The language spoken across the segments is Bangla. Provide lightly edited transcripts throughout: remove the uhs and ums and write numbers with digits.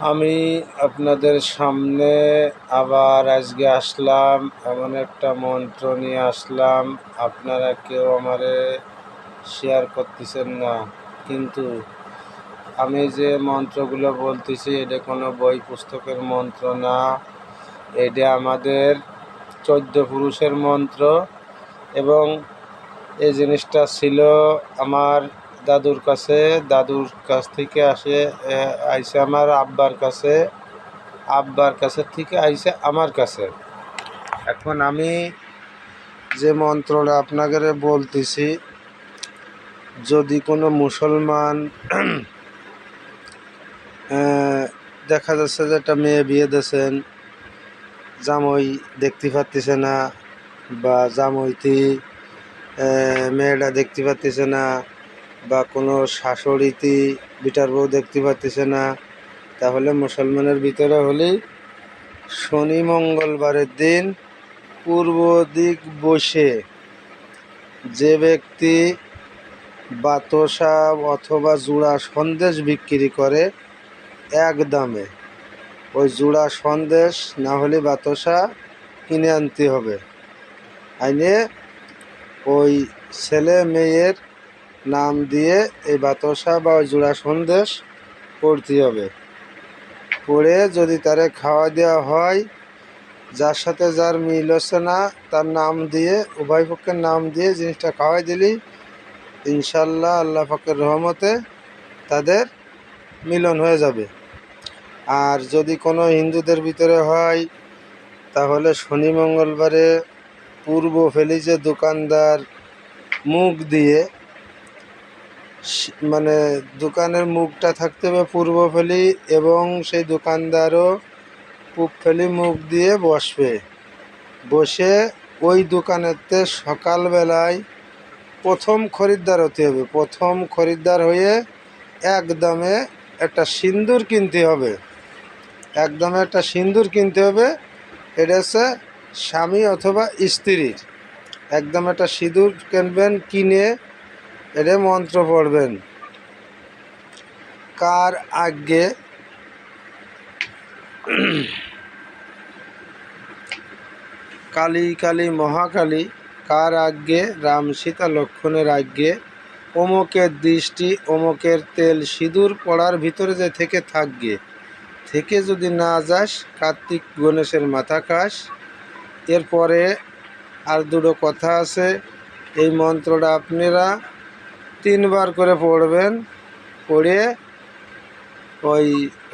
আমি আপনাদের সামনে আবার আজকে আসলাম, এমন একটা মন্ত্র নিয়ে আসলাম। আপনারা কেউ আমারে শেয়ার করতেছেন না, কিন্তু আমি যে মন্ত্রগুলো বলতেছি এটা কোনো বই পুস্তকের মন্ত্র না। এটা আমাদের 14 পুরুষের মন্ত্র। এবং এই জিনিসটা ছিল আমার দাদুর কাছ থেকে আইসে আমার আব্বার কাছে থেকে আইসে আমার কাছে। এখন আমি যে মন্ত্রটা আপনাকে বলতেছি, যদি কোনো মুসলমান দেখা যাচ্ছে যে একটা মেয়ে বিয়ে দিয়েছেন, জামাই দেখতে পারতেছে না, বা জামাইতি মেয়েটা দেখতে পারতেছে না, বা কোনো শাশুড়িতি বিটার বউ দেখতে পারতেছে না, তাহলে মুসলমানের ভিতরে হলেই শনি মঙ্গলবারের দিন পূর্ব দিক বসে যে ব্যক্তি বাতাসা অথবা জুড়া সন্দেশ বিক্রি করে এক দামে, ওই জুড়া সন্দেশ না হলে বাতাসা কিনে আনতে হবে। আইনে ওই ছেলে মেয়ের নাম দিয়ে এই বাতাসা বা ওই জুড়া সন্দেশ পড়তে হবে। পড়ে যদি তারে খাওয়া দেওয়া হয়, যার সাথে যার মিল হচ্ছে না তার নাম দিয়ে, উভয় পক্ষের নাম দিয়ে জিনিসটা খাওয়াই দিলি, ইনশাল্লাহ আল্লাহ পাকের রহমতে তাদের মিলন হয়ে যাবে। আর যদি কোনো হিন্দুদের ভিতরে হয়, তাহলে শনি মঙ্গলবারে পূর্ব ফেলি যে দোকানদার মুখ দিয়ে, মানে দোকানের মুখটা থাকতে হবে পূর্ব ফেলি, এবং সেই দোকানদারও পূব ফেলি মুখ দিয়ে বসে ওই দোকানেতে সকালবেলায় প্রথম খরিদ্দার হতে হবে। প্রথম খরিদ্দার হয়ে একদমে একটা সিন্দুর কিনতে হবে। একদমে একটা সিন্দুর কিনতে হবে। এটা হচ্ছে স্বামী অথবা স্ত্রীর। একদম একটা সিঁদুর কিনবেন, কিনে এটা মন্ত্র পড়বেন। কার আগে কালী কালী মহাকালী, কার আজ্ঞে রাম সীতা লক্ষ্মণের আজ্ঞে, অমুকের দৃষ্টি অমুকের তেল সিঁদুর পড়ার ভিতরে যে থেকে যদি না যাস, কার্তিক গণেশের মাথা খাস। এরপরে আর দুটো কথা আছে। এই মন্ত্রটা আপনারা 3 বার করে পড়বেন। পড়ে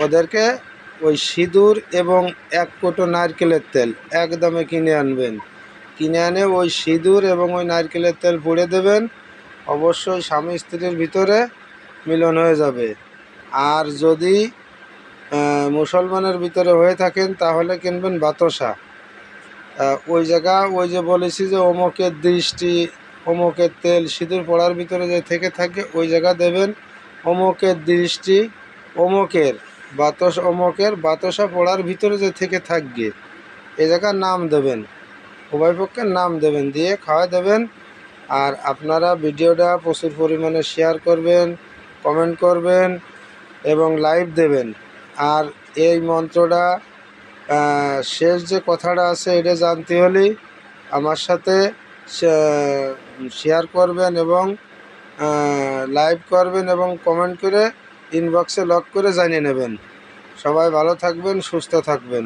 ওদেরকে ওই সিঁদুর এবং 1 কোটো নারকেলের তেল একদমে কিনে আনবেন। কিনে আনে ওই সিঁদুর এবং ওই নারকেলের তেল পুড়ে দেবেন। অবশ্যই স্বামী স্ত্রীর ভিতরে মিলন হয়ে যাবে। আর যদি মুসলমানের ভিতরে হয়ে থাকেন, তাহলে কিনবেন বাতাসা। ওই ওই যে বলেছি যে অমুকের দৃষ্টি অমুকের তেল সিঁদুর পড়ার ভিতরে যে থাকে ওই জায়গা দেবেন। অমুকের দৃষ্টি অমুকের বাতাসা পড়ার ভিতরে যে থাকবে, এই জায়গার নাম দেবেন, উভয় পক্ষের নাম দেবেন, দিয়ে খাওয়া দেবেন। আর আপনারা ভিডিওটা প্রচুর পরিমাণে শেয়ার করবেন, কমেন্ট করবেন এবং লাইভ দেবেন। আর এই মন্ত্রটা শেষ যে কথাটা আছে, এটা জানতে হলে আমার সাথে শেয়ার করবেন এবং লাইভ করবেন এবং কমেন্ট করে ইনবক্সে লক করে জানিয়ে নেবেন। সবাই ভালো থাকবেন, সুস্থ থাকবেন।